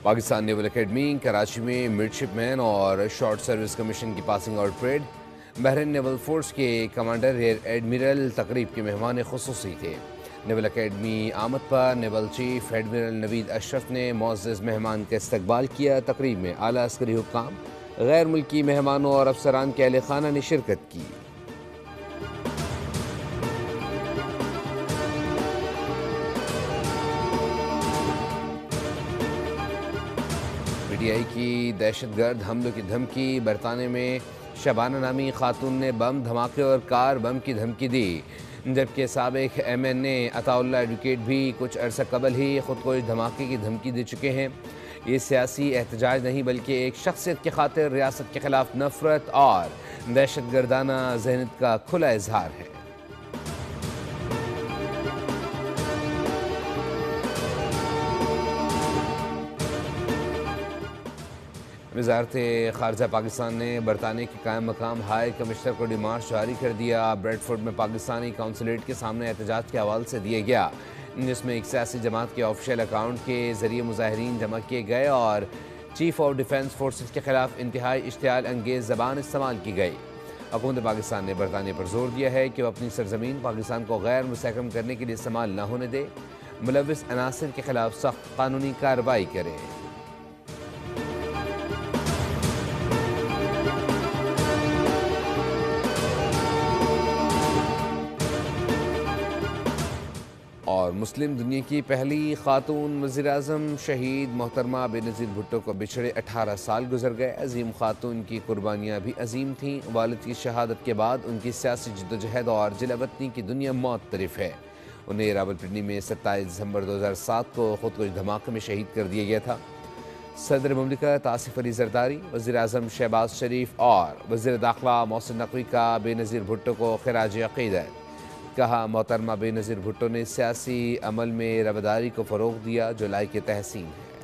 Pakistan naval academy Karachi में midshipman और short service commission की passing out parade. Bahrain naval force के कमांडर रियर एडमिरल तकरीब के मेहमान खुसूसी थे। नेवल एकेडमी आमद पर naval chief admiral Naveed Ashraf ने मुअज़्ज़ज़ मेहमान का इस्तकबाल किया। तकरीब में आला अस्करी हुक्काम, गैर मुल्की मेहमानों और अफसरान के अहले खाना ने शिरकत की। पीटीआई की दहशतगर्द हमलों की धमकी। बरताने में शबाना नामी खातून ने बम धमाके और कार बम की धमकी दी, जबकि साबिक MNA अताउल्लाह एडवोकेट भी कुछ अरसा कबल ही खुदकुश धमाके की धमकी दे चुके हैं। ये सियासी एहतजाज नहीं बल्कि एक शख्सियत की खातिर रियासत के खिलाफ नफरत और दहशतगर्दाना जहनीत का खुला इजहार है। वज़ारत ख़ारजा पाकिस्तान ने बरतानिया के कायम मकाम हाई कमिश्नर को डिमार्च जारी कर दिया। ब्रेडफोर्ड में पाकिस्तानी काउंसलेट के सामने एहतजाज के हवाले से दिया गया, जिसमें एक सियासी जमात के ऑफिशियल अकाउंट के ज़रिए मुजाहिरीन जमा किए गए और चीफ ऑफ डिफेंस फोर्सेस के खिलाफ इंतहाई इश्तियाल अंगेज़ ज़बान इस्तेमाल की गई। हुकूमत पाकिस्तान ने बरतानिया पर जोर दिया है कि वह अपनी सरजमीन पाकिस्तान को गैर मुस्तहकम करने के लिए इस्तेमाल न होने दे, मुलविस अनासिर के खिलाफ सख्त कानूनी कार्रवाई करे। और मुस्लिम दुनिया की पहली खातून वज़ीर-ए-आज़म शहीद मोहतरमा बेनज़ीर भुट्टो को बिछड़े 18 साल गुजर गए। अजीम खातून की कुर्बानियाँ भी अजीम थीं। वालिद की शहादत के बाद उनकी सियासी जद्दोजहद और जिलावतनी की दुनिया मुअत्तरिफ है। उन्हें रावलपिंडी में 27 दिसंबर 2007 को खुदकुश धमाके में शहीद कर दिया गया था। सदर मुमलिकत आसिफ अली जरदारी, वज़ीर-ए-आज़म शहबाज शरीफ और वज़ीर दाखिला मोहसिन नकवी का बेनज़ीर भुट्टो को खिराज अक़ीदत। कहा, मोहतरमा बेनज़ीर भुट्टो ने सियासी अमल में रवादारी को फ़रोग़ दिया जो लायक तहसीन है।